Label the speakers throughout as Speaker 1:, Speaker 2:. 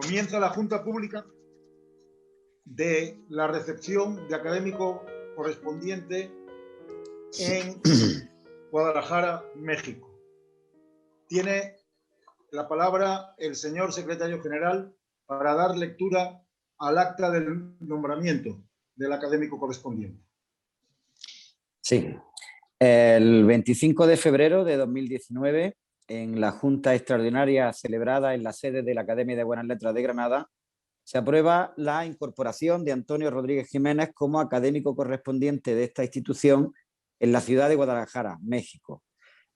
Speaker 1: Comienza la Junta Pública de la recepción de académico correspondiente en Guadalajara, México. Tiene la palabra el señor secretario general para dar lectura al acta del nombramiento del académico correspondiente.
Speaker 2: Sí. El 25 de febrero de 2019, en la Junta Extraordinaria celebrada en la sede de la Academia de Buenas Letras de Granada, se aprueba la incorporación de Antonio Rodríguez Jiménez como académico correspondiente de esta institución en la ciudad de Guadalajara, México,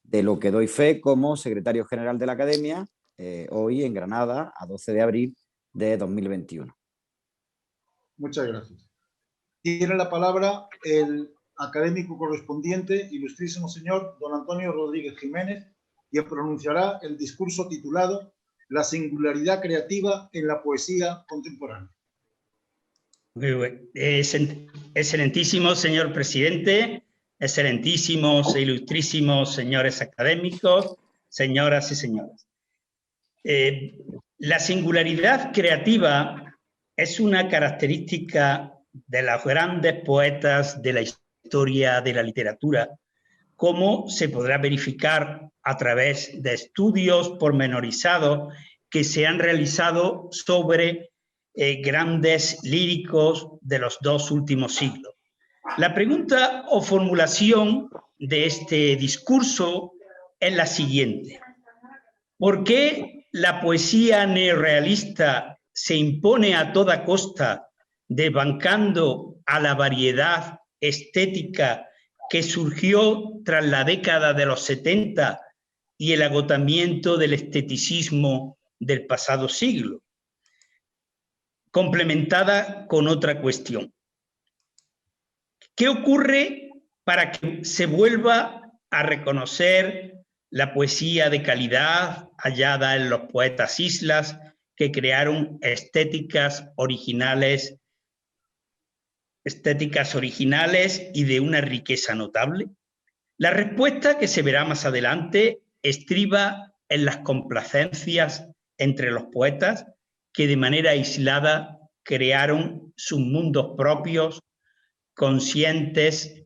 Speaker 2: de lo que doy fe como secretario general de la Academia, hoy en Granada, a 12 de abril de 2021.
Speaker 1: Muchas gracias. Tiene la palabra el académico correspondiente, ilustrísimo señor don Antonio Rodríguez Jiménez, quien pronunciará el discurso titulado La singularidad creativa en la poesía contemporánea.
Speaker 3: Muy bueno. Excelentísimo señor presidente, excelentísimos e ilustrísimos señores académicos, señoras y señores. La singularidad creativa es una característica de los grandes poetas de la historia de la literatura, como se podrá verificar a través de estudios pormenorizados que se han realizado sobre grandes líricos de los dos últimos siglos. La pregunta o formulación de este discurso es la siguiente: ¿por qué la poesía neorrealista se impone a toda costa, desbancando a la variedad estética que surgió tras la década de los 70 y el agotamiento del esteticismo del pasado siglo? Complementada con otra cuestión: ¿qué ocurre para que se vuelva a reconocer la poesía de calidad hallada en los poetas islas que crearon estéticas originales y de una riqueza notable? La respuesta, que se verá más adelante, estriba en las complacencias entre los poetas que de manera aislada crearon sus mundos propios, conscientes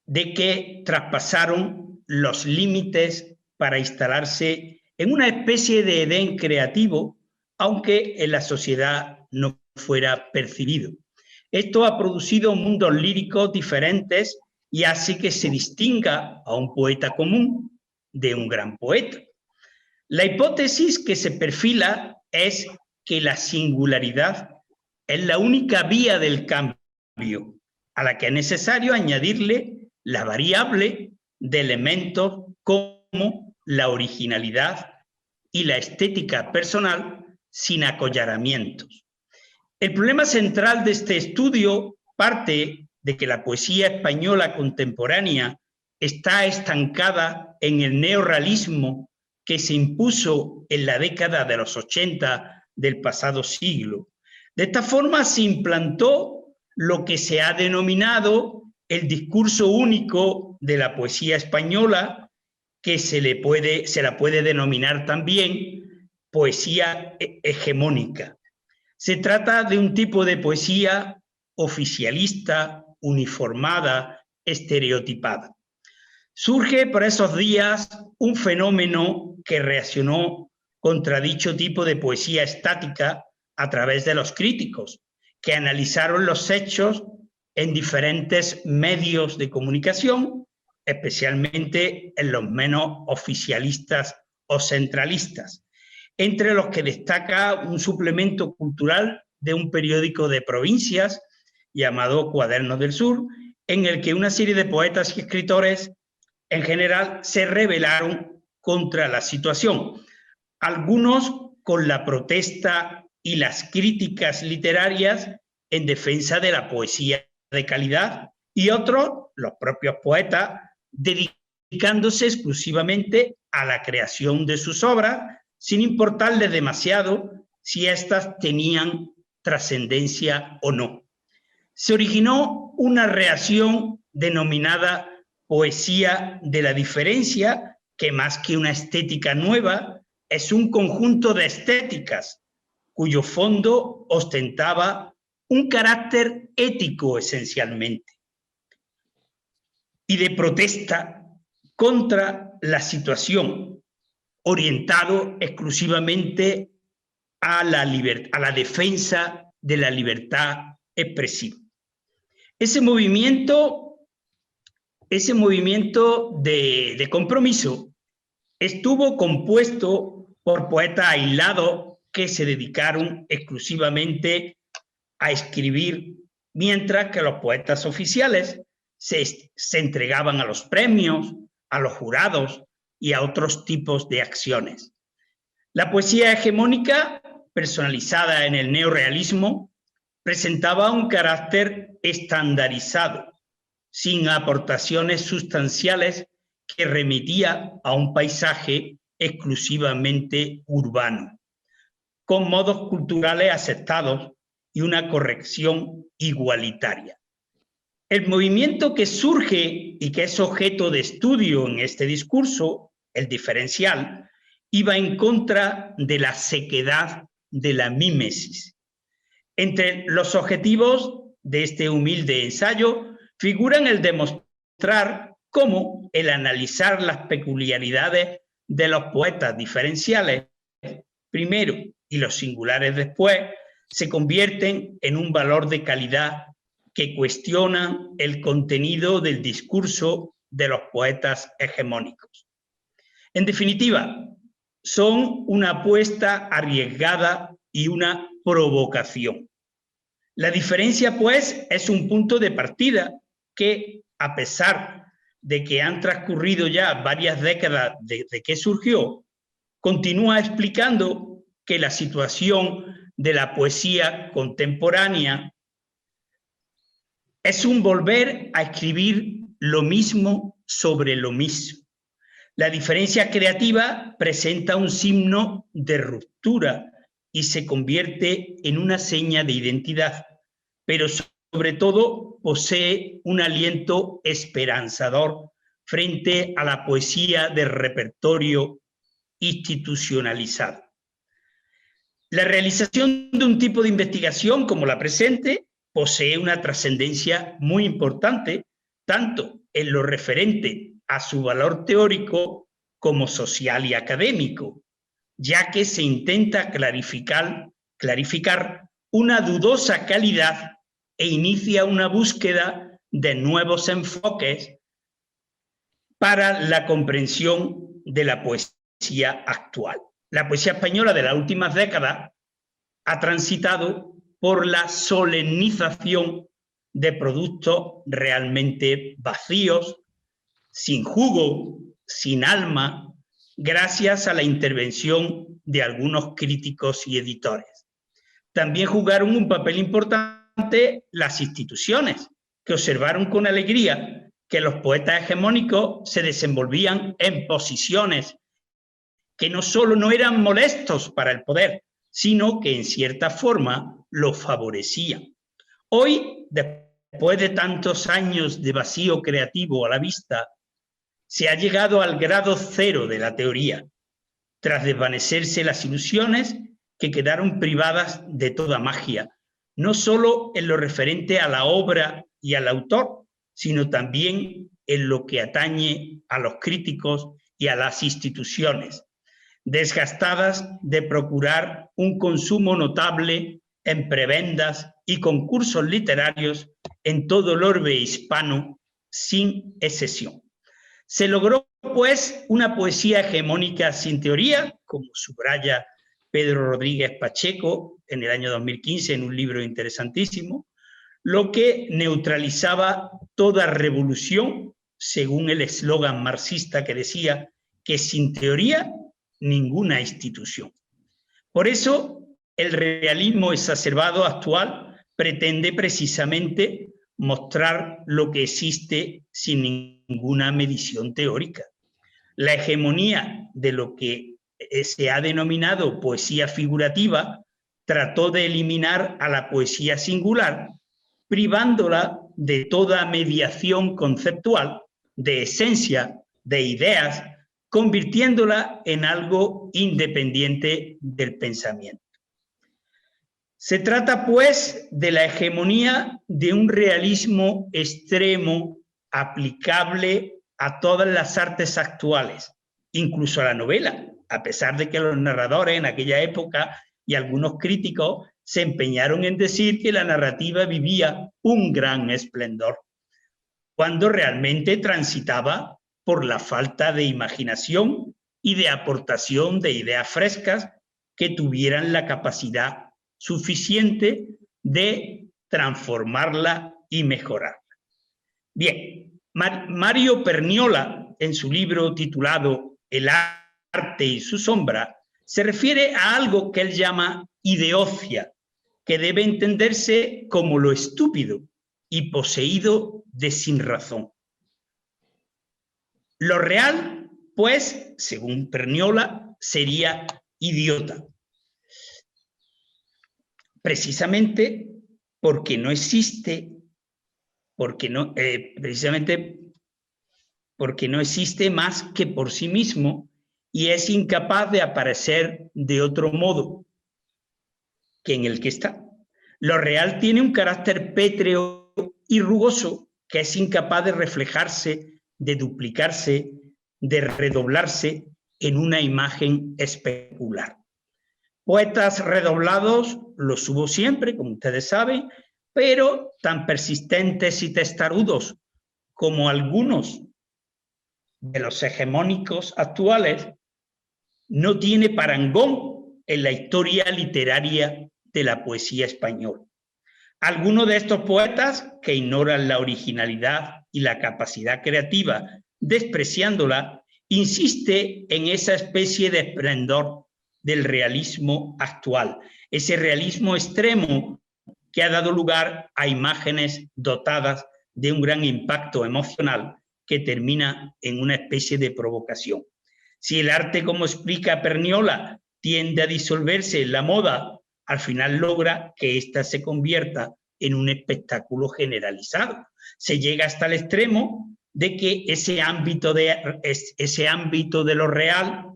Speaker 3: de que traspasaron los límites para instalarse en una especie de Edén creativo, aunque en la sociedad no fuera percibido. Esto ha producido mundos líricos diferentes y hace que se distinga a un poeta común de un gran poeta. La hipótesis que se perfila es que la singularidad es la única vía del cambio, a la que es necesario añadirle la variable de elementos como la originalidad y la estética personal sin acollaramientos. El problema central de este estudio parte de que la poesía española contemporánea está estancada en el neorrealismo que se impuso en la década de los 80 del pasado siglo. De esta forma se implantó lo que se ha denominado el discurso único de la poesía española, que se la puede denominar también poesía hegemónica. Se trata de un tipo de poesía oficialista, uniformada, estereotipada. Surge por esos días un fenómeno que reaccionó contra dicho tipo de poesía estática a través de los críticos, que analizaron los hechos en diferentes medios de comunicación, especialmente en los menos oficialistas o centralistas, entre los que destaca un suplemento cultural de un periódico de provincias llamado Cuadernos del Sur, en el que una serie de poetas y escritores en general se rebelaron contra la situación, algunos con la protesta y las críticas literarias en defensa de la poesía de calidad, y otros, los propios poetas, dedicándose exclusivamente a la creación de sus obras, sin importarles demasiado si éstas tenían trascendencia o no. Se originó una reacción denominada poesía de la diferencia, que más que una estética nueva, es un conjunto de estéticas cuyo fondo ostentaba un carácter ético esencialmente y de protesta contra la situación, orientado exclusivamente a la defensa de la libertad expresiva. Ese movimiento de compromiso estuvo compuesto por poetas aislados que se dedicaron exclusivamente a escribir, mientras que los poetas oficiales se entregaban a los premios, a los jurados y a otros tipos de acciones. La poesía hegemónica, personalizada en el neorrealismo, presentaba un carácter estandarizado, sin aportaciones sustanciales, que remitía a un paisaje exclusivamente urbano, con modos culturales aceptados y una corrección igualitaria. El movimiento que surge y que es objeto de estudio en este discurso, el diferencial, iba en contra de la sequedad de la mímesis. Entre los objetivos de este humilde ensayo figuran el demostrar cómo el analizar las peculiaridades de los poetas diferenciales primero y los singulares después se convierten en un valor de calidad que cuestiona el contenido del discurso de los poetas hegemónicos. En definitiva, son una apuesta arriesgada y una provocación. La diferencia, pues, es un punto de partida que, a pesar de que han transcurrido ya varias décadas desde que surgió, continúa explicando que la situación de la poesía contemporánea es un volver a escribir lo mismo sobre lo mismo. La diferencia creativa presenta un signo de ruptura y se convierte en una seña de identidad, pero sobre todo posee un aliento esperanzador frente a la poesía del repertorio institucionalizado. La realización de un tipo de investigación como la presente posee una trascendencia muy importante, tanto en lo referente a su valor teórico como social y académico, ya que se intenta clarificar una dudosa calidad e inicia una búsqueda de nuevos enfoques para la comprensión de la poesía actual. La poesía española de las últimas décadas ha transitado por la solemnización de productos realmente vacíos, sin jugo, sin alma, gracias a la intervención de algunos críticos y editores. También jugaron un papel importante las instituciones, que observaron con alegría que los poetas hegemónicos se desenvolvían en posiciones que no solo no eran molestos para el poder, sino que en cierta forma lo favorecían. Hoy, después de tantos años de vacío creativo a la vista, se ha llegado al grado cero de la teoría, tras desvanecerse las ilusiones que quedaron privadas de toda magia, no solo en lo referente a la obra y al autor, sino también en lo que atañe a los críticos y a las instituciones, desgastadas de procurar un consumo notable en prebendas y concursos literarios en todo el orbe hispano, sin excepción. Se logró, pues, una poesía hegemónica sin teoría, como subraya Pedro Rodríguez Pacheco en el año 2015 en un libro interesantísimo, lo que neutralizaba toda revolución, según el eslogan marxista que decía que sin teoría ninguna institución. Por eso, el realismo exacerbado actual pretende precisamente mostrar lo que existe sin ninguna medición teórica. La hegemonía de lo que se ha denominado poesía figurativa trató de eliminar a la poesía singular, privándola de toda mediación conceptual, de esencia, de ideas, convirtiéndola en algo independiente del pensamiento. Se trata, pues, de la hegemonía de un realismo extremo aplicable a todas las artes actuales, incluso a la novela, a pesar de que los narradores en aquella época y algunos críticos se empeñaron en decir que la narrativa vivía un gran esplendor, cuando realmente transitaba por la falta de imaginación y de aportación de ideas frescas que tuvieran la capacidad suficiente de transformarla y mejorarla. Bien, Mario Perniola, en su libro titulado El arte y su sombra, se refiere a algo que él llama ideocia, que debe entenderse como lo estúpido y poseído de sinrazón. Lo real, pues, según Perniola, sería idiota. Precisamente porque no existe, más que por sí mismo y es incapaz de aparecer de otro modo que en el que está. Lo real tiene un carácter pétreo y rugoso que es incapaz de reflejarse, de duplicarse, de redoblarse en una imagen especular. Poetas redoblados los hubo siempre, como ustedes saben, pero tan persistentes y testarudos como algunos de los hegemónicos actuales, no tiene parangón en la historia literaria de la poesía española. Algunos de estos poetas, que ignoran la originalidad y la capacidad creativa, despreciándola, insiste en esa especie de esplendor del realismo actual, ese realismo extremo que ha dado lugar a imágenes dotadas de un gran impacto emocional que termina en una especie de provocación. Si el arte, como explica Perniola, tiende a disolverse en la moda, al final logra que ésta se convierta en un espectáculo generalizado. Se llega hasta el extremo de que ese ámbito de lo real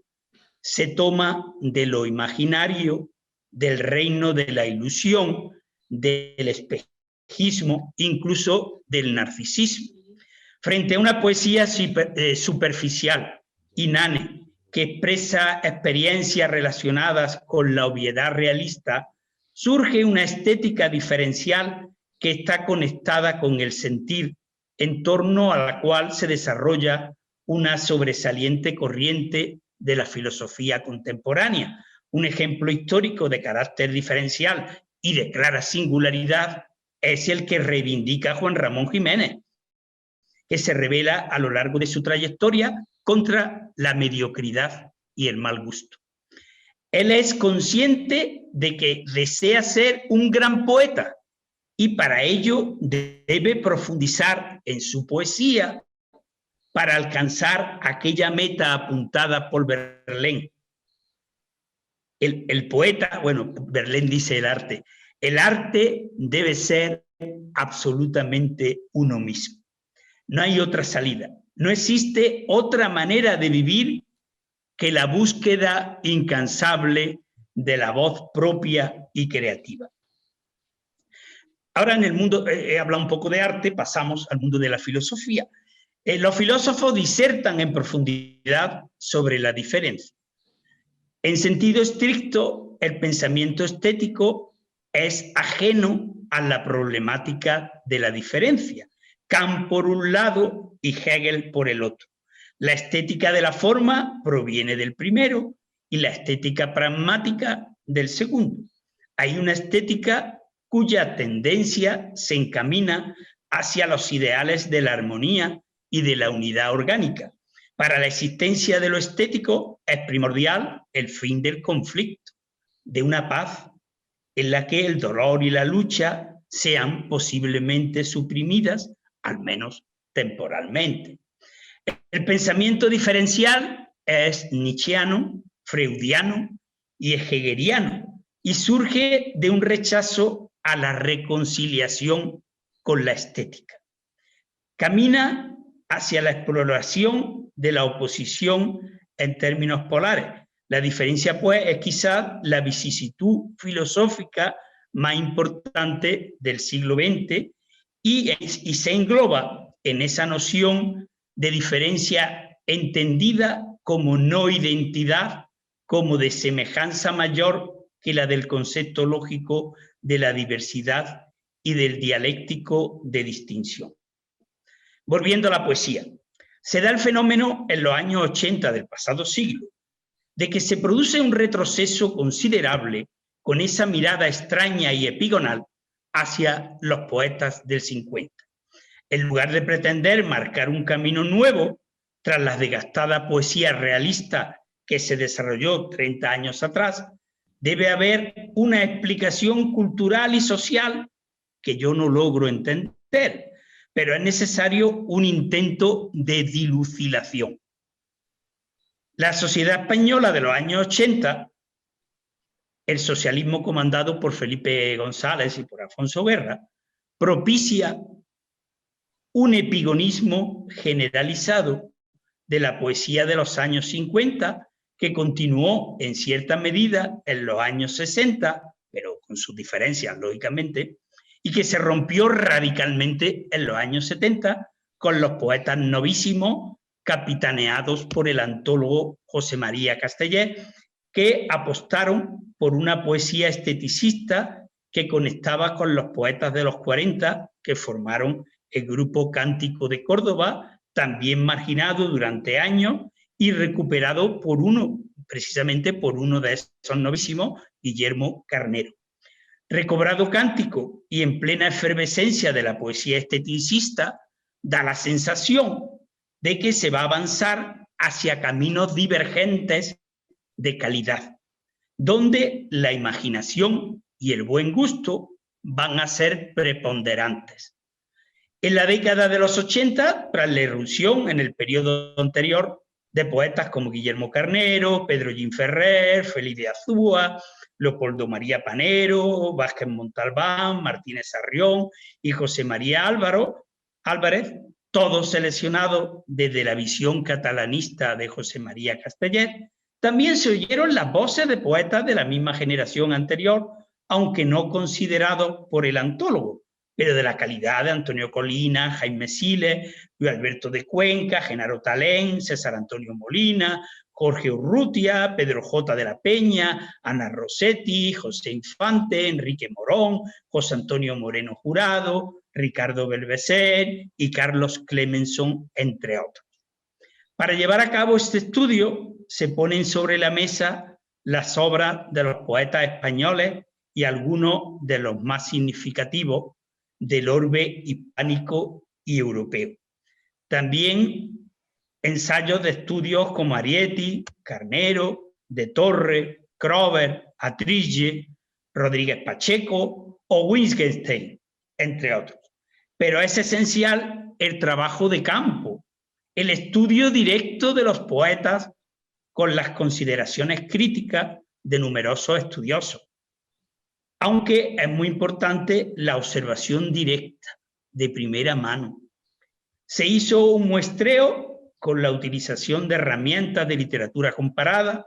Speaker 3: se toma de lo imaginario, del reino de la ilusión, del espejismo, incluso del narcisismo. Frente a una poesía superficial, inane, que expresa experiencias relacionadas con la obviedad realista, surge una estética diferencial que está conectada con el sentir, en torno a la cual se desarrolla una sobresaliente corriente de la filosofía contemporánea. Un ejemplo histórico de carácter diferencial y de clara singularidad es el que reivindica Juan Ramón Jiménez, que se revela a lo largo de su trayectoria contra la mediocridad y el mal gusto. Él es consciente de que desea ser un gran poeta y para ello debe profundizar en su poesía para alcanzar aquella meta apuntada por Verlaine. El poeta, bueno, Verlaine dice el arte debe ser absolutamente uno mismo. No hay otra salida. No existe otra manera de vivir que la búsqueda incansable de la voz propia y creativa. Ahora en el mundo, he hablado un poco de arte, pasamos al mundo de la filosofía. Los filósofos disertan en profundidad sobre la diferencia. En sentido estricto, el pensamiento estético es ajeno a la problemática de la diferencia. Kant por un lado y Hegel por el otro. La estética de la forma proviene del primero y la estética pragmática del segundo. Hay una estética cuya tendencia se encamina hacia los ideales de la armonía y de la unidad orgánica. Para la existencia de lo estético es primordial el fin del conflicto, de una paz en la que el dolor y la lucha sean posiblemente suprimidas, al menos temporalmente. El pensamiento diferencial es nietzscheano, freudiano y hegeliano y surge de un rechazo a la reconciliación con la estética. Camina hacia la exploración de la oposición en términos polares. La diferencia, pues, es quizás la vicisitud filosófica más importante del siglo XX y se engloba en esa noción de diferencia entendida como no identidad, como de semejanza mayor que la del concepto lógico de la diversidad y del dialéctico de distinción. Volviendo a la poesía, se da el fenómeno en los años 80 del pasado siglo, de que se produce un retroceso considerable con esa mirada extraña y epigonal hacia los poetas del 50. En lugar de pretender marcar un camino nuevo tras la desgastada poesía realista que se desarrolló 30 años atrás, debe haber una explicación cultural y social que yo no logro entender, pero es necesario un intento de dilucidación. La sociedad española de los años 80, el socialismo comandado por Felipe González y por Alfonso Guerra, propicia un epigonismo generalizado de la poesía de los años 50, que continuó en cierta medida en los años 60, pero con sus diferencias, lógicamente, y que se rompió radicalmente en los años 70 con los poetas novísimos capitaneados por el antólogo José María Castellet, que apostaron por una poesía esteticista que conectaba con los poetas de los 40 que formaron el grupo Cántico de Córdoba, también marginado durante años y recuperado por precisamente por uno de esos novísimos, Guillermo Carnero. Recobrado Cántico y en plena efervescencia de la poesía esteticista, da la sensación de que se va a avanzar hacia caminos divergentes de calidad, donde la imaginación y el buen gusto van a ser preponderantes. En la década de los 80, tras la irrupción en el periodo anterior de poetas como Guillermo Carnero, Pedro Ginferrer, Félix de Azúa, Leopoldo María Panero, Vázquez Montalbán, Martínez Sarrión y José María Álvarez, todos seleccionados desde la visión catalanista de José María Castellet, también se oyeron las voces de poetas de la misma generación anterior, aunque no considerados por el antólogo, pero de la calidad de Antonio Colina, Jaime Siles, Luis Alberto de Cuenca, Genaro Talén, César Antonio Molina, Jorge Urrutia, Pedro J. de la Peña, Ana Rossetti, José Infante, Enrique Morón, José Antonio Moreno Jurado, Ricardo Belveser y Carlos Clemenson, entre otros. Para llevar a cabo este estudio se ponen sobre la mesa las obras de los poetas españoles y algunos de los más significativos del orbe hispánico y europeo. También ensayos de estudios como Arietti, Carnero, de Torre, Crover, Atrille, Rodríguez Pacheco o Wittgenstein, entre otros. Pero es esencial el trabajo de campo, el estudio directo de los poetas con las consideraciones críticas de numerosos estudiosos. Aunque es muy importante la observación directa, de primera mano. Se hizo un muestreo con la utilización de herramientas de literatura comparada,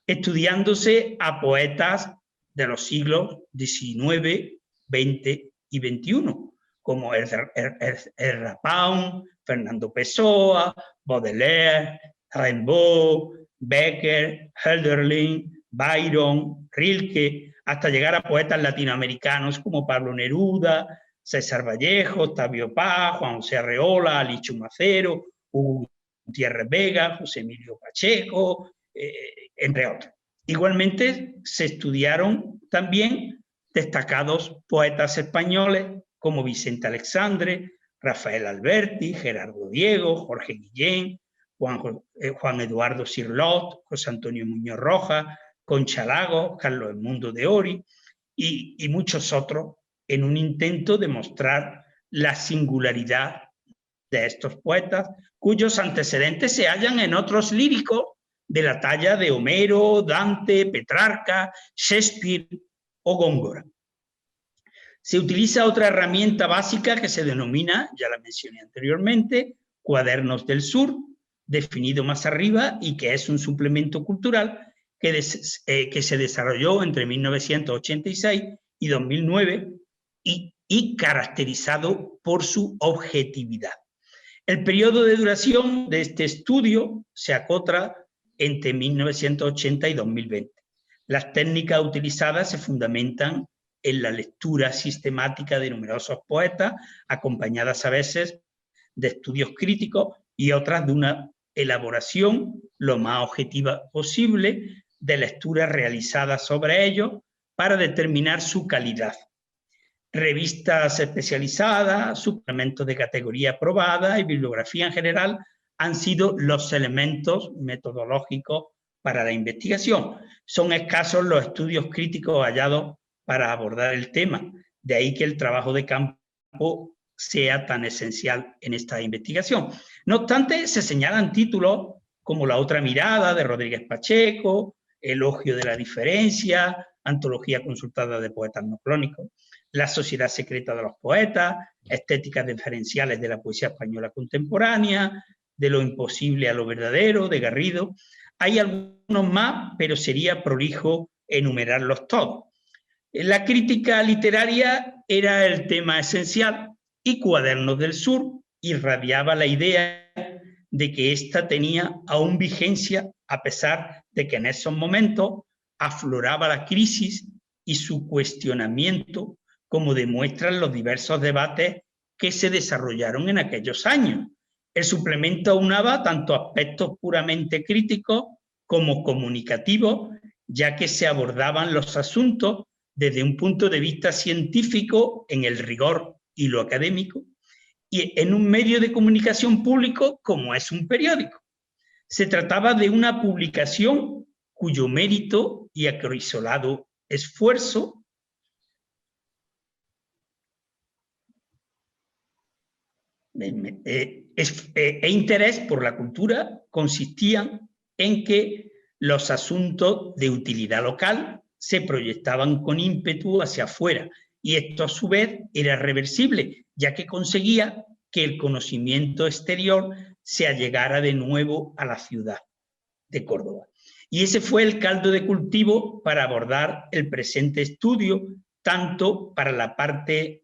Speaker 3: estudiándose a poetas de los siglos XIX, XX y XXI, como Ezra Pound, Fernando Pessoa, Baudelaire, Rimbaud, Becker, Hölderlin, Byron, Rilke, hasta llegar a poetas latinoamericanos como Pablo Neruda, César Vallejo, Octavio Paz, Juan José Arreola, Ali Chumacero, Hugo Gutiérrez Vega, José Emilio Pacheco, entre otros. Igualmente se estudiaron también destacados poetas españoles como Vicente Alexandre, Rafael Alberti, Gerardo Diego, Jorge Guillén, Juan Eduardo Sirlot, José Antonio Muñoz Rojas, Concha Lagos, Carlos Edmundo de Ori y muchos otros, en un intento de mostrar la singularidad de estos poetas, cuyos antecedentes se hallan en otros líricos de la talla de Homero, Dante, Petrarca, Shakespeare o Góngora. Se utiliza otra herramienta básica que se denomina, ya la mencioné anteriormente, Cuadernos del Sur, definido más arriba y que es un suplemento cultural que se desarrolló entre 1986 y 2009 y caracterizado por su objetividad. El periodo de duración de este estudio se acota entre 1980 y 2020. Las técnicas utilizadas se fundamentan en la lectura sistemática de numerosos poetas, acompañadas a veces de estudios críticos y otras de una elaboración lo más objetiva posible de lecturas realizadas sobre ellos para determinar su calidad. Revistas especializadas, suplementos de categoría aprobada y bibliografía en general han sido los elementos metodológicos para la investigación. Son escasos los estudios críticos hallados para abordar el tema, de ahí que el trabajo de campo sea tan esencial en esta investigación. No obstante, se señalan títulos como La otra mirada, de Rodríguez Pacheco, Elogio de la diferencia, Antología consultada de poetas no clónicos, La sociedad secreta de los poetas, Estéticas diferenciales de la poesía española contemporánea, De lo imposible a lo verdadero, de Garrido. Hay algunos más, pero sería prolijo enumerarlos todos. La crítica literaria era el tema esencial y Cuadernos del Sur irradiaba la idea de que ésta tenía aún vigencia a pesar de que en esos momentos afloraba la crisis y su cuestionamiento, como demuestran los diversos debates que se desarrollaron en aquellos años. El suplemento aunaba tanto aspectos puramente críticos como comunicativos, ya que se abordaban los asuntos desde un punto de vista científico en el rigor y lo académico, y en un medio de comunicación público como es un periódico. Se trataba de una publicación cuyo mérito y acrisolado esfuerzo e interés por la cultura consistían en que los asuntos de utilidad local se proyectaban con ímpetu hacia afuera, y esto a su vez era reversible, ya que conseguía que el conocimiento exterior se allegara de nuevo a la ciudad de Córdoba. Y ese fue el caldo de cultivo para abordar el presente estudio, tanto para el aporte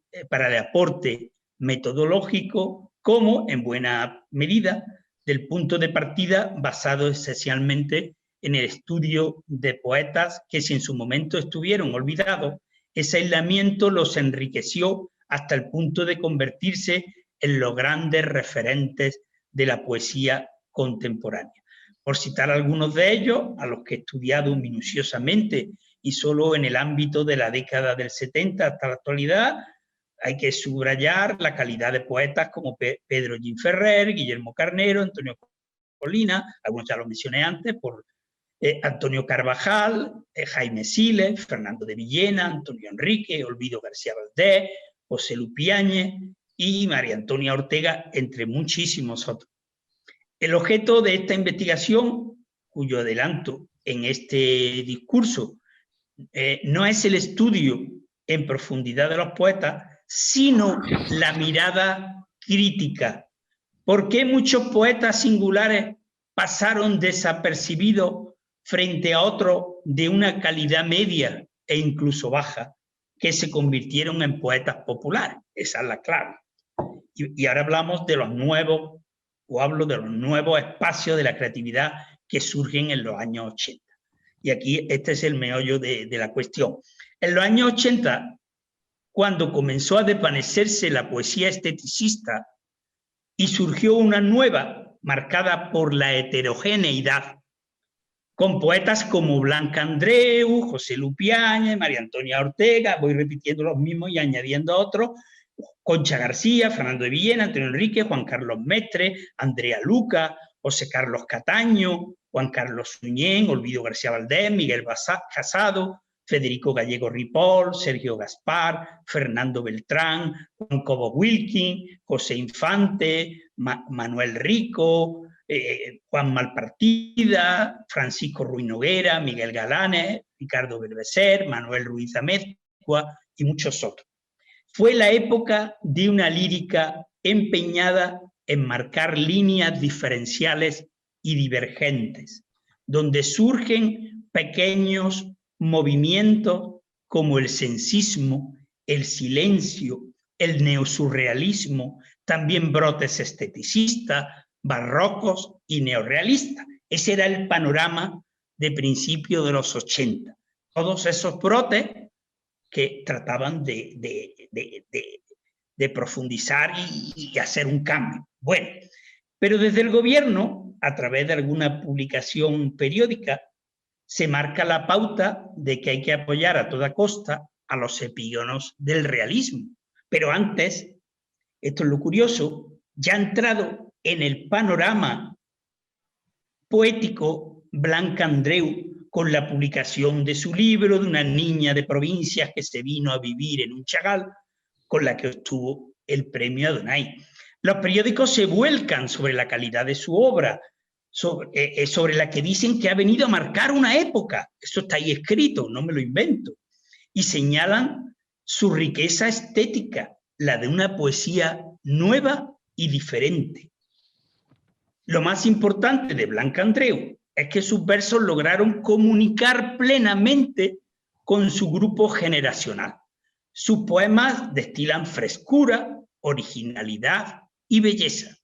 Speaker 3: metodológico como, en buena medida, del punto de partida basado esencialmente en el estudio de poetas que, si en su momento estuvieron olvidados, ese aislamiento los enriqueció hasta el punto de convertirse en los grandes referentes de la poesía contemporánea. Por citar algunos de ellos, a los que he estudiado minuciosamente y solo en el ámbito de la década del 70 hasta la actualidad, hay que subrayar la calidad de poetas como Pedro Ginferrer, Guillermo Carnero, Antonio Colina, algunos ya los mencioné antes, por Antonio Carvajal, Jaime Siles, Fernando de Villena, Antonio Enrique, Olvido García Valdés, José Lupiáñez y María Antonia Ortega, entre muchísimos otros. El objeto de esta investigación, cuyo adelanto en este discurso, no es el estudio en profundidad de los poetas, sino la mirada crítica. ¿Por qué muchos poetas singulares pasaron desapercibidos frente a otros de una calidad media e incluso baja, que se convirtieron en poetas populares? Esa es la clave. Y ahora hablamos de los nuevos, o hablo de los nuevos espacios de la creatividad que surgen en los años 80. Y aquí este es el meollo de la cuestión. En los años 80, cuando comenzó a desvanecerse la poesía esteticista y surgió una nueva, marcada por la heterogeneidad, con poetas como Blanca Andreu, José Lupiáñez, María Antonia Ortega, voy repitiendo los mismos y añadiendo otros, Concha García, Fernando de Villena, Antonio Enrique, Juan Carlos Mestre, Andrea Luca, José Carlos Cataño, Juan Carlos Suñén, Olvido García Valdés, Miguel Casado, Federico Gallego Ripoll, Sergio Gaspar, Fernando Beltrán, Juan Cobo Wilkin, José Infante, Manuel Rico, Juan Malpartida, Francisco Ruiz Noguera, Miguel Galanes, Ricardo Berbecer, Manuel Ruiz Amezcua y muchos otros. Fue la época de una lírica empeñada en marcar líneas diferenciales y divergentes, donde surgen pequeños movimientos como el sensismo, el silencio, el neosurrealismo, también brotes esteticistas, barrocos y neorrealistas. Ese era el panorama de principios de los 80. Todos esos brotes que trataban de profundizar y hacer un cambio. Bueno, pero desde el gobierno, a través de alguna publicación periódica, se marca la pauta de que hay que apoyar a toda costa a los epígonos del realismo. Pero antes, esto es lo curioso, ya ha entrado en el panorama poético Blanca Andreu con la publicación de su libro de una niña de provincias que se vino a vivir en un chagal, con la que obtuvo el premio Adonai. Los periódicos se vuelcan sobre la calidad de su obra, sobre la que dicen que ha venido a marcar una época. Eso está ahí escrito, no me lo invento. Y señalan su riqueza estética, la de una poesía nueva y diferente. Lo más importante de Blanca Andreu es que sus versos lograron comunicar plenamente con su grupo generacional. Sus poemas destilan frescura, originalidad y belleza.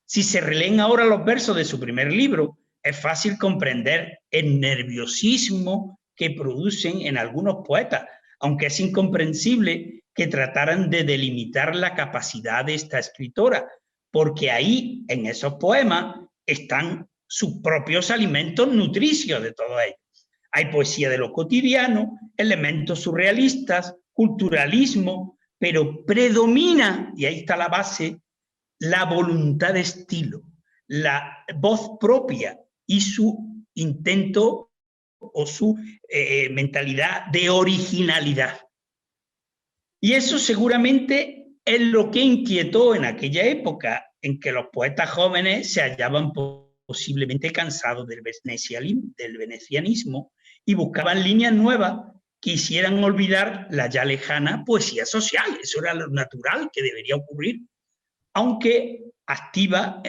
Speaker 3: Si se releen ahora los versos de su primer libro, es fácil comprender el nerviosismo que producen en algunos poetas, aunque es incomprensible que trataran de delimitar la capacidad de esta escritora, porque ahí, en esos poemas, están sus propios alimentos nutricios de todo ello. Hay poesía de lo cotidiano, elementos surrealistas, culturalismo, pero predomina, y ahí está la base, la voluntad de estilo, la voz propia y su intento o su mentalidad de originalidad. Y eso seguramente es lo que inquietó en aquella época en que los poetas jóvenes se hallaban posiblemente cansados del venecianismo y buscaban líneas nuevas que hicieran olvidar la ya lejana poesía social. Eso era lo natural que debería ocurrir, aunque activa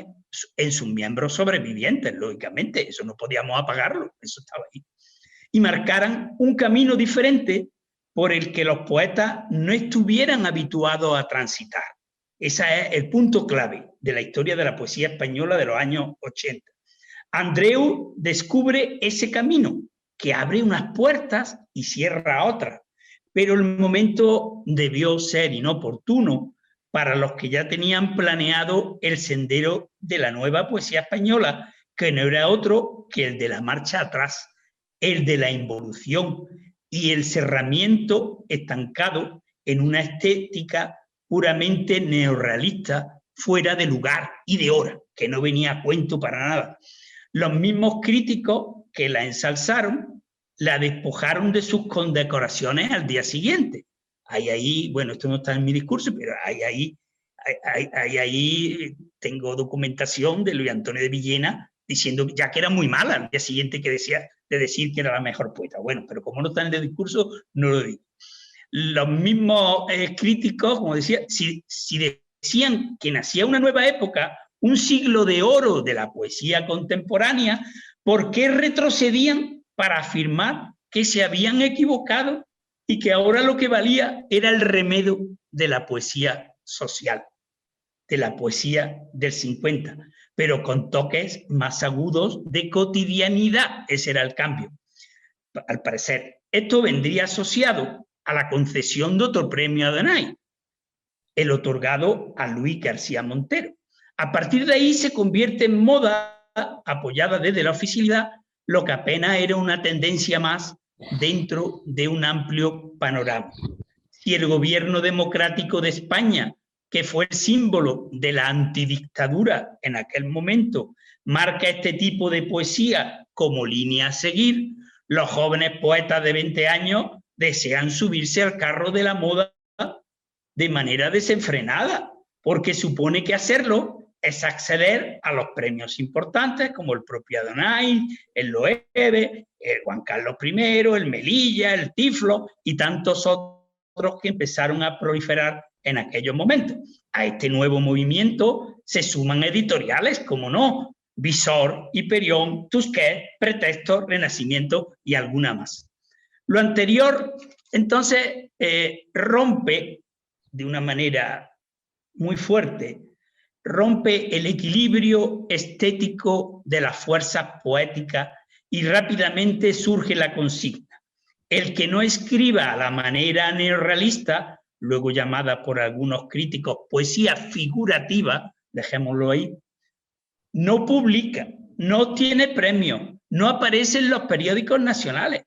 Speaker 3: en sus miembros sobrevivientes, lógicamente. Eso no podíamos apagarlo, eso estaba ahí. Y marcaran un camino diferente por el que los poetas no estuvieran habituados a transitar. Ese es el punto clave de la historia de la poesía española de los años 80. Andreu descubre ese camino que abre unas puertas y cierra otras, pero el momento debió ser inoportuno para los que ya tenían planeado el sendero de la nueva poesía española, que no era otro que el de la marcha atrás, el de la involución y el cerramiento estancado en una estética puramente neorrealista, fuera de lugar y de hora, que no venía a cuento para nada. Los mismos críticos que la ensalzaron la despojaron de sus condecoraciones al día siguiente. Ahí, bueno, esto no está en mi discurso, pero ahí tengo documentación de Luis Antonio de Villena diciendo ya que era muy mala al día siguiente de decir que era la mejor poeta. Bueno, pero como no está en el discurso, no lo digo. Los mismos críticos, como decía, si decían que nacía una nueva época, un siglo de oro de la poesía contemporánea, ¿por qué retrocedían para afirmar que se habían equivocado y que ahora lo que valía era el remedio de la poesía social, de la poesía del 50, pero con toques más agudos de cotidianidad? Ese era el cambio, al parecer. Esto vendría asociado a la concesión de otro premio Adonai, el otorgado a Luis García Montero. A partir de ahí se convierte en moda, apoyada desde la oficialidad, lo que apenas era una tendencia más dentro de un amplio panorama. Si el gobierno democrático de España, que fue el símbolo de la antidictadura en aquel momento, marca este tipo de poesía como línea a seguir, los jóvenes poetas de 20 años desean subirse al carro de la moda de manera desenfrenada, porque supone que hacerlo es acceder a los premios importantes como el propio Adonai, el Loewe, el Juan Carlos I, el Melilla, el Tiflo y tantos otros que empezaron a proliferar en aquellos momentos. A este nuevo movimiento se suman editoriales, como no, Visor, Hiperión, Tusquets, Pretexto, Renacimiento y alguna más. Lo anterior, entonces, rompe de una manera muy fuerte, rompe el equilibrio estético de las fuerzas poéticas y rápidamente surge la consigna. El que no escriba a la manera neorrealista, luego llamada por algunos críticos poesía figurativa, dejémoslo ahí, no publica, no tiene premio, no aparece en los periódicos nacionales.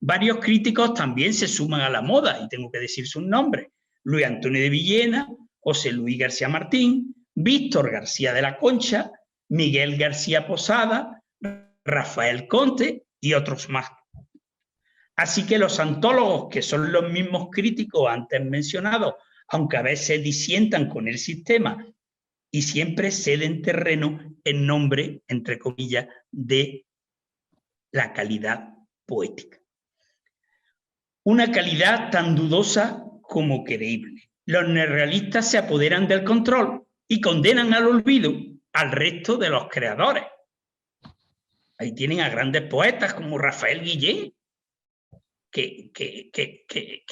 Speaker 3: Varios críticos también se suman a la moda, y tengo que decir sus nombres: Luis Antonio de Villena, José Luis García Martín, Víctor García de la Concha, Miguel García Posada, Rafael Conte y otros más. Así que los antólogos, que son los mismos críticos antes mencionados, aunque a veces disientan con el sistema y siempre ceden terreno en nombre, entre comillas, de la calidad poética. Una calidad tan dudosa como creíble. Los neorrealistas se apoderan del control y condenan al olvido al resto de los creadores. Ahí tienen a grandes poetas como Rafael Guillén, que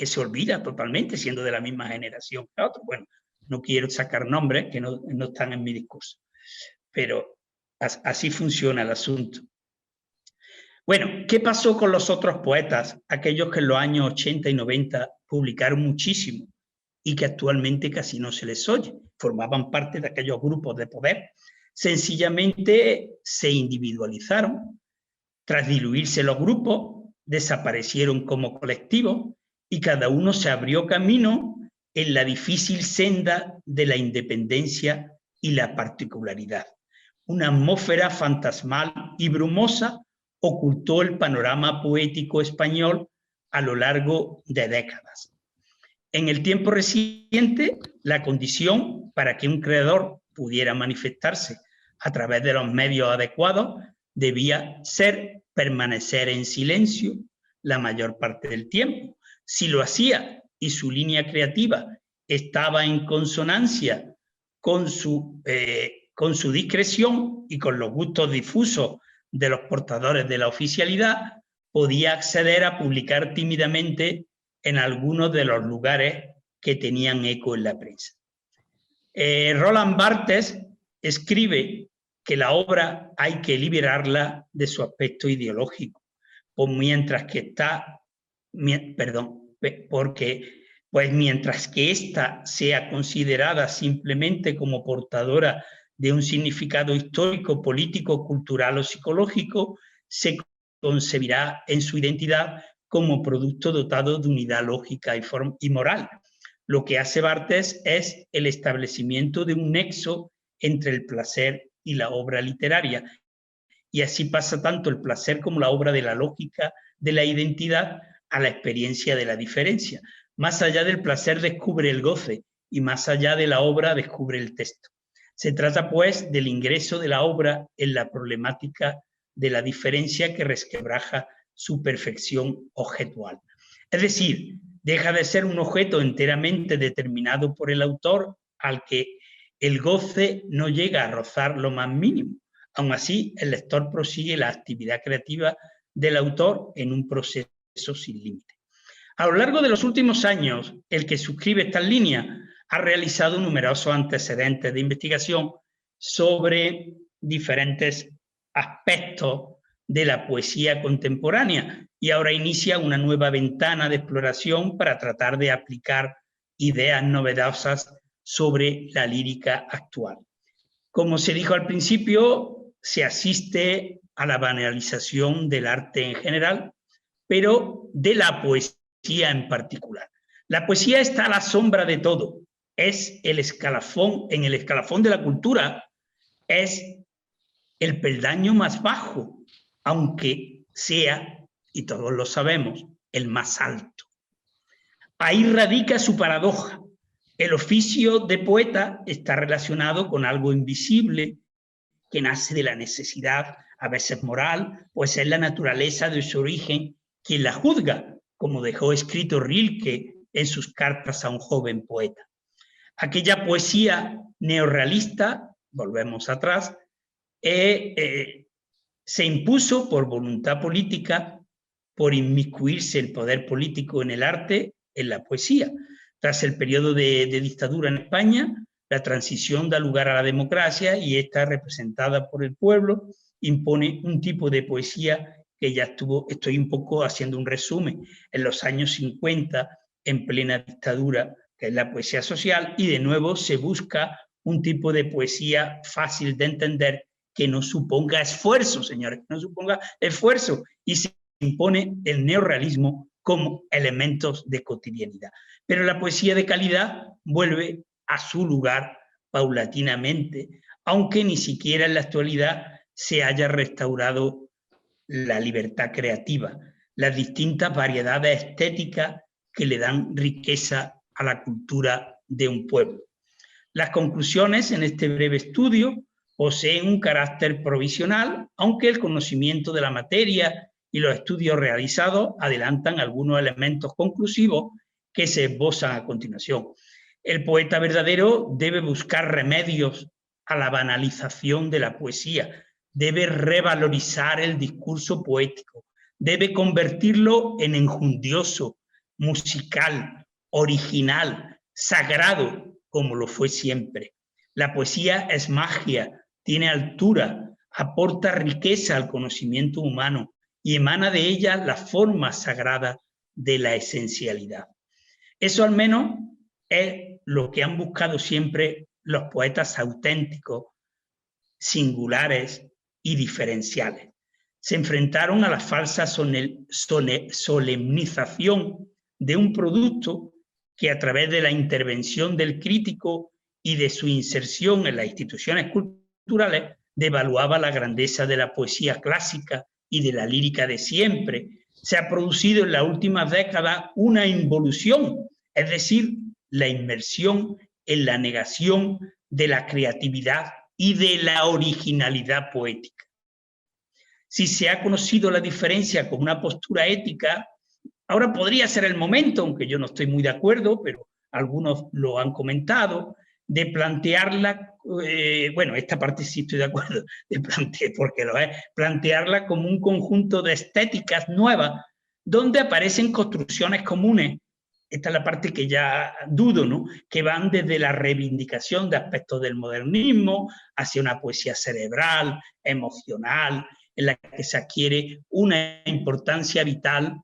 Speaker 3: se olvida totalmente, siendo de la misma generación que otros. Bueno, no quiero sacar nombres que no están en mi discurso, pero así funciona el asunto. Bueno, ¿qué pasó con los otros poetas, aquellos que en los años 80 y 90 publicaron muchísimo y que actualmente casi no se les oye? Formaban parte de aquellos grupos de poder. Sencillamente se individualizaron. Tras diluirse los grupos, desaparecieron como colectivos y cada uno se abrió camino en la difícil senda de la independencia y la particularidad. Una atmósfera fantasmal y brumosa ocultó el panorama poético español a lo largo de décadas. En el tiempo reciente, la condición para que un creador pudiera manifestarse a través de los medios adecuados debía ser permanecer en silencio la mayor parte del tiempo. Si lo hacía y su línea creativa estaba en consonancia con su discreción y con los gustos difusos de los portadores de la oficialidad, podía acceder a publicar tímidamente en algunos de los lugares que tenían eco en la prensa. Roland Barthes escribe que la obra hay que liberarla de su aspecto ideológico, mientras que ésta sea considerada simplemente como portadora de un significado histórico, político, cultural o psicológico, se concebirá en su identidad como producto dotado de unidad lógica y moral. Lo que hace Barthes es el establecimiento de un nexo entre el placer y la obra literaria, y así pasa tanto el placer como la obra de la lógica de la identidad a la experiencia de la diferencia. Más allá del placer descubre el goce y más allá de la obra descubre el texto. Se trata, pues, del ingreso de la obra en la problemática de la diferencia que resquebraja su perfección objetual. Es decir, deja de ser un objeto enteramente determinado por el autor al que el goce no llega a rozar lo más mínimo. Aún así, el lector prosigue la actividad creativa del autor en un proceso sin límite. A lo largo de los últimos años, el que suscribe estas líneas ha realizado numerosos antecedentes de investigación sobre diferentes aspectos de la poesía contemporánea y ahora inicia una nueva ventana de exploración para tratar de aplicar ideas novedosas sobre la lírica actual. Como se dijo al principio, se asiste a la banalización del arte en general, pero de la poesía en particular. La poesía está a la sombra de todo, es el escalafón, en el escalafón de la cultura, es el peldaño más bajo, aunque sea, y todos lo sabemos, el más alto. Ahí radica su paradoja. El oficio de poeta está relacionado con algo invisible que nace de la necesidad, a veces moral, pues es la naturaleza de su origen quien la juzga, como dejó escrito Rilke en sus cartas a un joven poeta. Aquella poesía neorrealista, volvemos atrás, se impuso por voluntad política, por inmiscuirse el poder político en el arte, en la poesía. Tras el periodo de dictadura en España, la transición da lugar a la democracia y esta, representada por el pueblo, impone un tipo de poesía que ya estoy un poco haciendo un resumen, en los años 50, en plena dictadura, que es la poesía social, y de nuevo se busca un tipo de poesía fácil de entender, que no suponga esfuerzo, señores, que no suponga esfuerzo, y se impone el neorrealismo como elementos de cotidianidad. Pero la poesía de calidad vuelve a su lugar paulatinamente, aunque ni siquiera en la actualidad se haya restaurado la libertad creativa, las distintas variedades estéticas que le dan riqueza a la cultura de un pueblo. Las conclusiones en este breve estudio poseen un carácter provisional, aunque el conocimiento de la materia y los estudios realizados adelantan algunos elementos conclusivos que se esbozan a continuación. El poeta verdadero debe buscar remedios a la banalización de la poesía, debe revalorizar el discurso poético, debe convertirlo en enjundioso, musical, original, sagrado, como lo fue siempre. La poesía es magia, tiene altura, aporta riqueza al conocimiento humano y emana de ella la forma sagrada de la esencialidad. Eso al menos es lo que han buscado siempre los poetas auténticos, singulares y diferenciales. Se enfrentaron a la falsa solemnización de un producto que, a través de la intervención del crítico y de su inserción en las instituciones culturales, devaluaba la grandeza de la poesía clásica y de la lírica de siempre. Se ha producido en las últimas décadas una involución, es decir, la inmersión en la negación de la creatividad y de la originalidad poética. Si se ha conocido la diferencia como una postura ética, ahora podría ser el momento, aunque yo no estoy muy de acuerdo, pero algunos lo han comentado, de plantearla, bueno, esta parte sí estoy de acuerdo, porque lo es, plantearla como un conjunto de estéticas nuevas, donde aparecen construcciones comunes. Esta es la parte que ya dudo, ¿no? Que van desde la reivindicación de aspectos del modernismo hacia una poesía cerebral, emocional, en la que se adquiere una importancia vital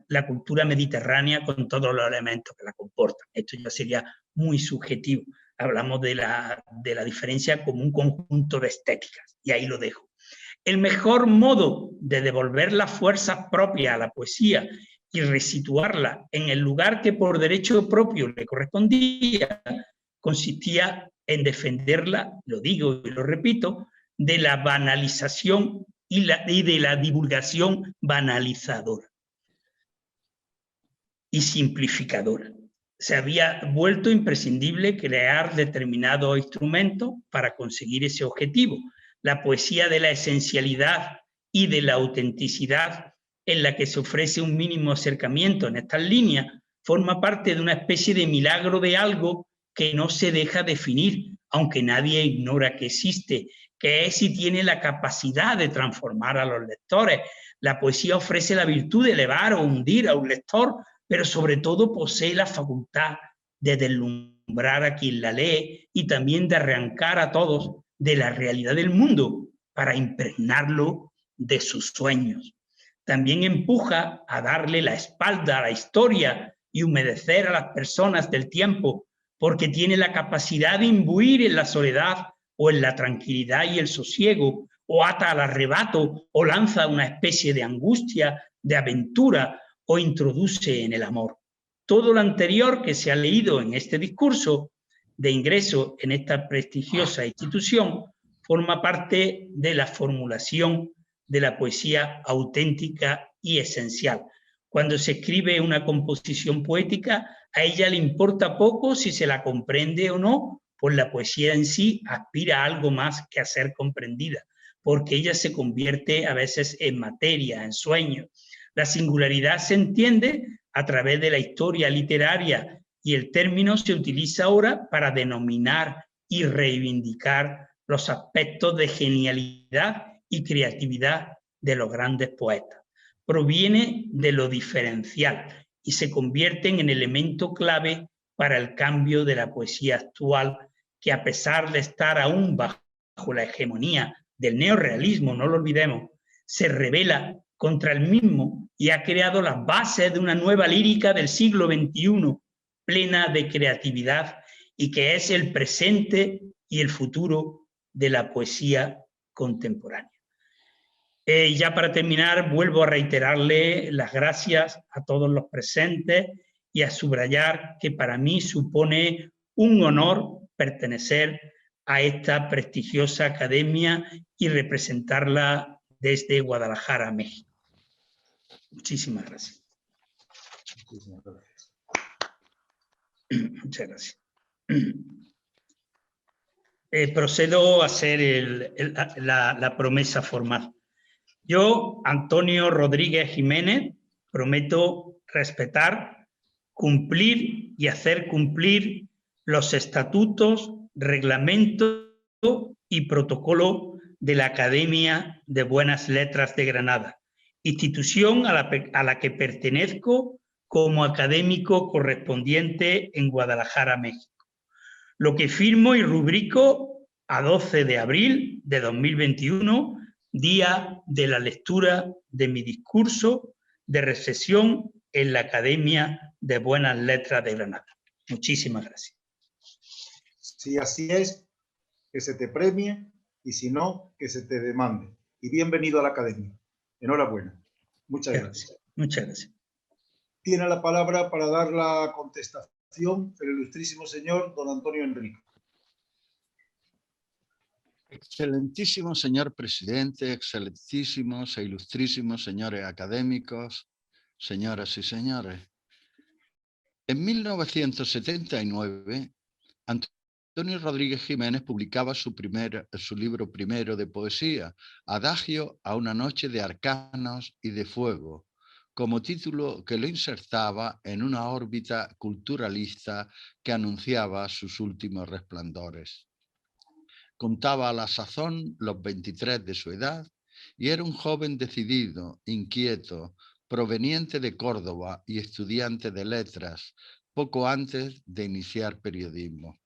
Speaker 3: la cultura mediterránea con todos los elementos que la comportan. Esto ya sería muy subjetivo. Hablamos de la diferencia como un conjunto de estéticas, y ahí lo dejo. El mejor modo de devolver las fuerzas propias a la poesía y resituarla en el lugar que por derecho propio le correspondía, consistía en defenderla, lo digo y lo repito, de la banalización y de la divulgación banalizadora y simplificadora. Se había vuelto imprescindible crear determinados instrumentos para conseguir ese objetivo. La poesía de la esencialidad y de la autenticidad, en la que se ofrece un mínimo acercamiento en estas líneas, forma parte de una especie de milagro de algo que no se deja definir, aunque nadie ignora que existe, que es y tiene la capacidad de transformar a los lectores. La poesía ofrece la virtud de elevar o hundir a un lector, pero sobre todo posee la facultad de deslumbrar a quien la lee y también de arrancar a todos de la realidad del mundo para impregnarlo de sus sueños. También empuja a darle la espalda a la historia y humedecer a las personas del tiempo, porque tiene la capacidad de imbuir en la soledad o en la tranquilidad y el sosiego, o ata al arrebato, o lanza una especie de angustia, de aventura, o introduce en el amor. Todo lo anterior que se ha leído en este discurso de ingreso en esta prestigiosa institución forma parte de la formulación de la poesía auténtica y esencial. Cuando se escribe una composición poética, a ella le importa poco si se la comprende o no, pues la poesía en sí aspira a algo más que a ser comprendida, porque ella se convierte a veces en materia, en sueño. La singularidad se entiende a través de la historia literaria y el término se utiliza ahora para denominar y reivindicar los aspectos de genialidad y creatividad de los grandes poetas. Proviene de lo diferencial y se convierten en elemento clave para el cambio de la poesía actual, que a pesar de estar aún bajo la hegemonía del neorrealismo, no lo olvidemos, se revela contra el mismo y ha creado las bases de una nueva lírica del siglo XXI, plena de creatividad y que es el presente y el futuro de la poesía contemporánea. Ya para terminar, vuelvo a reiterarle las gracias a todos los presentes y a subrayar que para mí supone un honor pertenecer a esta prestigiosa academia y representarla desde Guadalajara, México. Muchísimas gracias.
Speaker 1: Muchísimas gracias.
Speaker 3: Muchas gracias. Procedo a hacer la promesa formal. Yo, Antonio Rodríguez Jiménez, prometo respetar, cumplir y hacer cumplir los estatutos, reglamentos y protocolo de la Academia de Buenas Letras de Granada, institución a la que pertenezco como académico correspondiente en Guadalajara, México. Lo que firmo y rubrico a 12 de abril de 2021, día de la lectura de mi discurso de recepción en la Academia de Buenas Letras de Granada. Muchísimas gracias.
Speaker 1: Si así es, que se te premie, y si no, que se te demande. Y bienvenido a la Academia. Enhorabuena. Muchas gracias.
Speaker 3: Muchas gracias.
Speaker 1: Tiene la palabra para dar la contestación el ilustrísimo señor don Antonio Enrique.
Speaker 4: Excelentísimo señor presidente, excelentísimos e ilustrísimos señores académicos, señoras y señores. En 1979, Antonio Rodríguez Jiménez publicaba su libro primero de poesía, Adagio a una noche de arcanos y de fuego, como título que lo insertaba en una órbita culturalista que anunciaba sus últimos resplandores. Contaba a la sazón los 23 de su edad y era un joven decidido, inquieto, proveniente de Córdoba y estudiante de letras, poco antes de iniciar periodismo.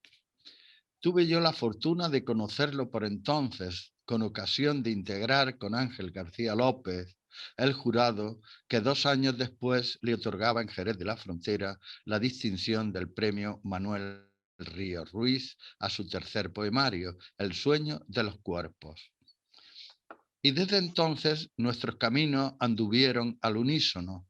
Speaker 4: Tuve yo la fortuna de conocerlo por entonces, con ocasión de integrar con Ángel García López el jurado que 2 años después le otorgaba en Jerez de la Frontera la distinción del premio Manuel Ríos Ruiz a su tercer poemario, El sueño de los cuerpos. Y desde entonces nuestros caminos anduvieron al unísono,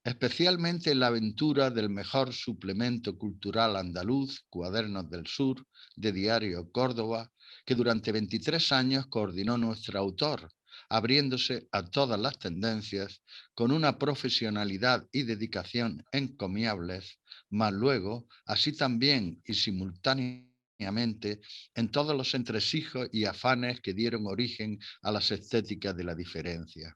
Speaker 4: especialmente en la aventura del mejor suplemento cultural andaluz, Cuadernos del Sur, de Diario Córdoba, que durante 23 años coordinó nuestro autor, abriéndose a todas las tendencias, con una profesionalidad y dedicación encomiables, mas luego, así también y simultáneamente, en todos los entresijos y afanes que dieron origen a las estéticas de la diferencia.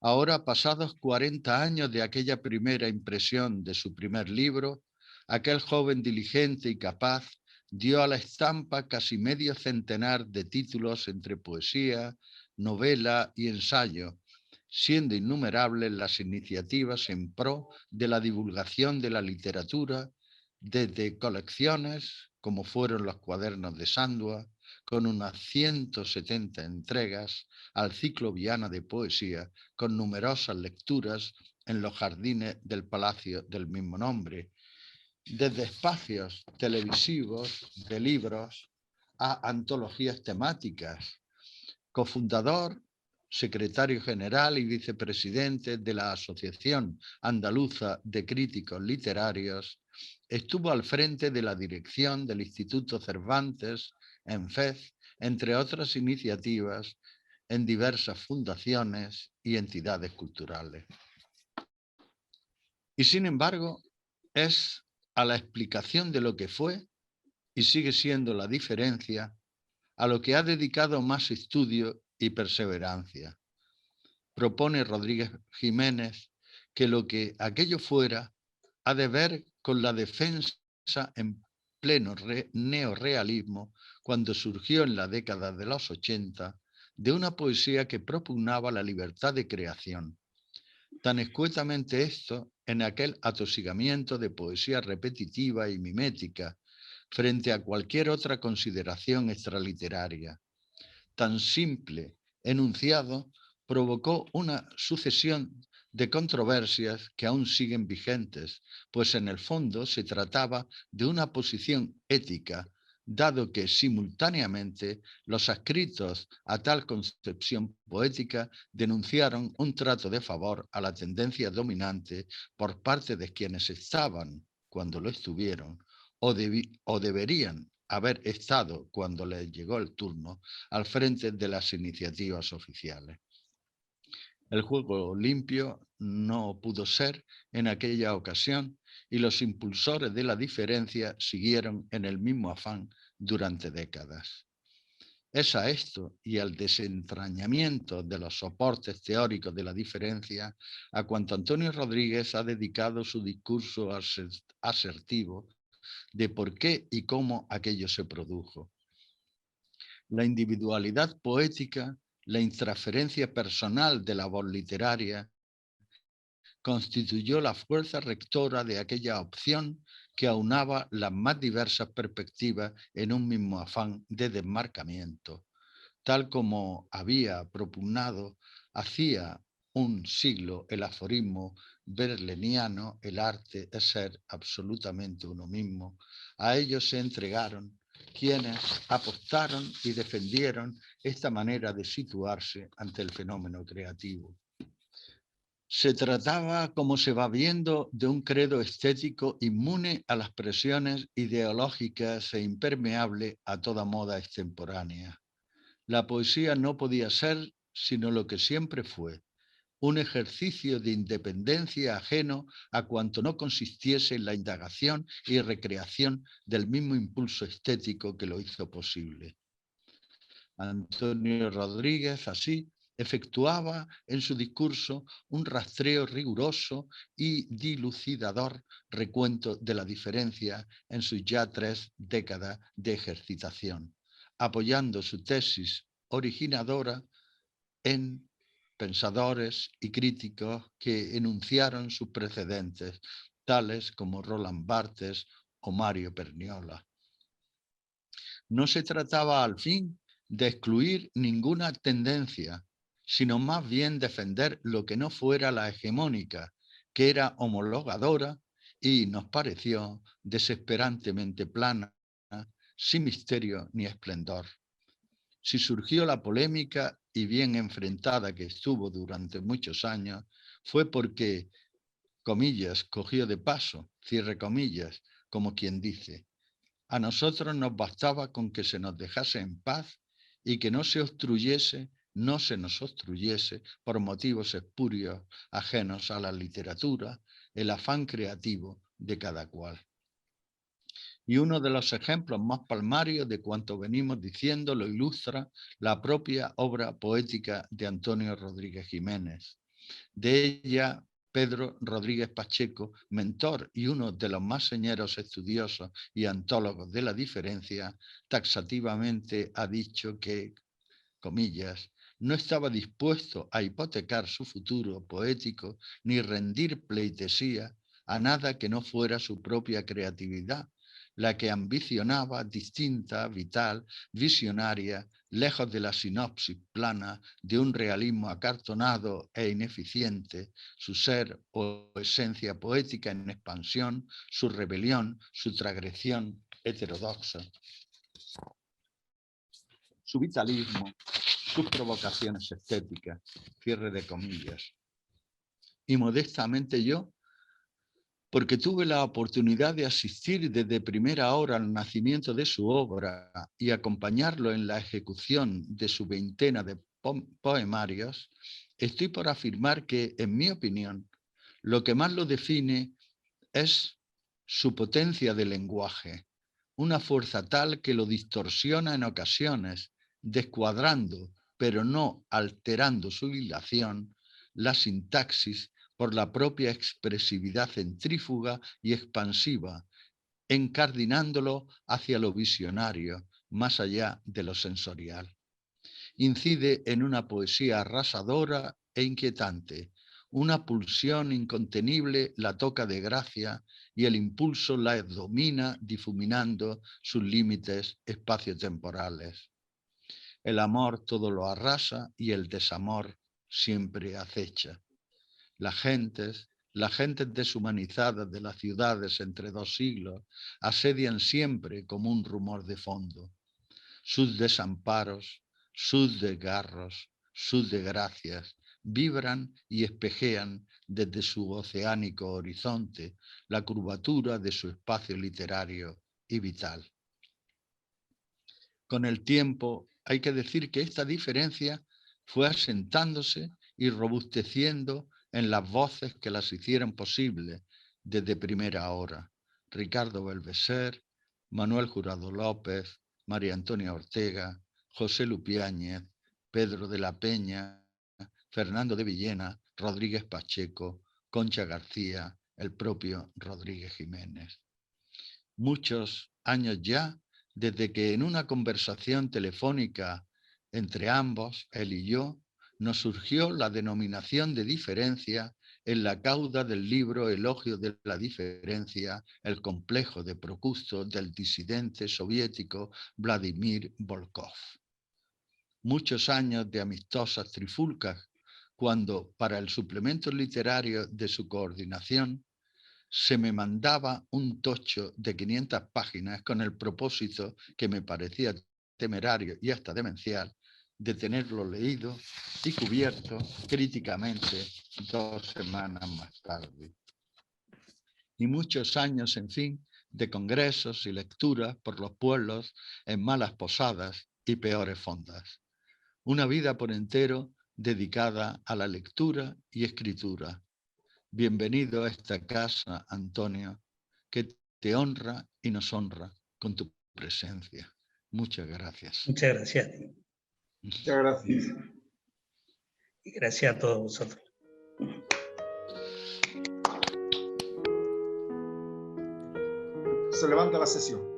Speaker 4: Ahora, pasados 40 años de aquella primera impresión de su primer libro, aquel joven diligente y capaz dio a la estampa casi medio centenar de títulos entre poesía, novela y ensayo, siendo innumerables las iniciativas en pro de la divulgación de la literatura, desde colecciones, como fueron los Cuadernos de Sandua, con unas 170 entregas, al ciclo Viana de poesía, con numerosas lecturas en los jardines del palacio del mismo nombre, desde espacios televisivos de libros a antologías temáticas. Cofundador, secretario general y vicepresidente de la Asociación Andaluza de Críticos Literarios, estuvo al frente de la dirección del Instituto Cervantes en Fez, entre otras iniciativas en diversas fundaciones y entidades culturales. Y sin embargo, es a la explicación de lo que fue y sigue siendo la diferencia a lo que ha dedicado más estudio y perseverancia. Propone Rodríguez Jiménez que lo que aquello fuera ha de ver con la defensa en pleno neorrealismo cuando surgió en la década de los 80 de una poesía que propugnaba la libertad de creación. Tan escuetamente esto en aquel atosigamiento de poesía repetitiva y mimética frente a cualquier otra consideración extraliteraria. Tan simple enunciado provocó una sucesión de controversias que aún siguen vigentes, pues en el fondo se trataba de una posición ética, dado que simultáneamente los adscritos a tal concepción poética denunciaron un trato de favor a la tendencia dominante por parte de quienes estaban, cuando lo estuvieron, o deberían haber estado, cuando les llegó el turno, al frente de las iniciativas oficiales. El juego limpio no pudo ser en aquella ocasión y los impulsores de la diferencia siguieron en el mismo afán durante décadas. Es a esto y al desentrañamiento de los soportes teóricos de la diferencia a cuanto Antonio Rodríguez ha dedicado su discurso asertivo de por qué y cómo aquello se produjo. La individualidad poética, la intraferencia personal de la voz literaria, constituyó la fuerza rectora de aquella opción que aunaba las más diversas perspectivas en un mismo afán de desmarcamiento, tal como había propugnado hacía un siglo el aforismo berleniano, el arte es ser absolutamente uno mismo. A ellos se entregaron quienes apostaron y defendieron esta manera de situarse ante el fenómeno creativo. Se trataba, como se va viendo, de un credo estético inmune a las presiones ideológicas e impermeable a toda moda extemporánea. La poesía no podía ser sino lo que siempre fue, un ejercicio de independencia ajeno a cuanto no consistiese en la indagación y recreación del mismo impulso estético que lo hizo posible. Antonio Rodríguez, así, efectuaba en su discurso un rastreo riguroso y dilucidador recuento de la diferencia en sus ya 3 décadas de ejercitación, apoyando su tesis originadora en pensadores y críticos que enunciaron sus precedentes, tales como Roland Barthes o Mario Perniola. No se trataba, al fin, de excluir ninguna tendencia, sino más bien defender lo que no fuera la hegemónica, que era homologadora y nos pareció desesperantemente plana, sin misterio ni esplendor. Si surgió la polémica y bien enfrentada que estuvo durante muchos años, fue porque, comillas, cogió de paso, cierre comillas, como quien dice, a nosotros nos bastaba con que se nos dejase en paz y que no se nos obstruyese por motivos espurios ajenos a la literatura, el afán creativo de cada cual. Y uno de los ejemplos más palmarios de cuanto venimos diciendo lo ilustra la propia obra poética de Antonio Rodríguez Jiménez. De ella, Pedro Rodríguez Pacheco, mentor y uno de los más señeros estudiosos y antólogos de la diferencia, taxativamente ha dicho que, comillas, no estaba dispuesto a hipotecar su futuro poético ni rendir pleitesía a nada que no fuera su propia creatividad, la que ambicionaba distinta, vital, visionaria, lejos de la sinopsis plana de un realismo acartonado e ineficiente, su ser o esencia poética en expansión, su rebelión, su transgresión heterodoxa, su vitalismo, sus provocaciones estéticas, cierre de comillas. Y modestamente yo, porque tuve la oportunidad de asistir desde primera hora al nacimiento de su obra y acompañarlo en la ejecución de su veintena de poemarios, estoy por afirmar que, en mi opinión, lo que más lo define es su potencia de lenguaje, una fuerza tal que lo distorsiona en ocasiones, descuadrando, pero no alterando su hilación, la sintaxis por la propia expresividad centrífuga y expansiva, encardinándolo hacia lo visionario, más allá de lo sensorial. Incide en una poesía arrasadora e inquietante. Una pulsión incontenible la toca de gracia y el impulso la domina difuminando sus límites espaciotemporales. El amor todo lo arrasa y el desamor siempre acecha. Las gentes deshumanizadas de las ciudades entre dos siglos asedian siempre como un rumor de fondo. Sus desamparos, sus desgarros, sus desgracias vibran y espejean desde su oceánico horizonte la curvatura de su espacio literario y vital. Con el tiempo hay que decir que esta diferencia fue asentándose y robusteciendo en las voces que las hicieron posibles desde primera hora. Ricardo Belveser, Manuel Jurado López, María Antonia Ortega, José Lupiáñez, Pedro de la Peña, Fernando de Villena, Rodríguez Pacheco, Concha García, el propio Rodríguez Jiménez. Muchos años ya desde que en una conversación telefónica entre ambos, él y yo, nos surgió la denominación de diferencia en la cauda del libro Elogio de la diferencia, el complejo de Procusto del disidente soviético Vladimir Volkov. Muchos años de amistosas trifulcas, cuando para el suplemento literario de su coordinación se me mandaba un tocho de 500 páginas con el propósito, que me parecía temerario y hasta demencial, de tenerlo leído y cubierto críticamente 2 semanas más tarde. Y muchos años, en fin, de congresos y lecturas por los pueblos en malas posadas y peores fondas. Una vida por entero dedicada a la lectura y escritura. Bienvenido a esta casa, Antonio, que te honra y nos honra con tu presencia. Muchas gracias.
Speaker 3: Muchas gracias a ti.
Speaker 1: Muchas gracias.
Speaker 3: Y gracias a todos vosotros.
Speaker 1: Se levanta la sesión.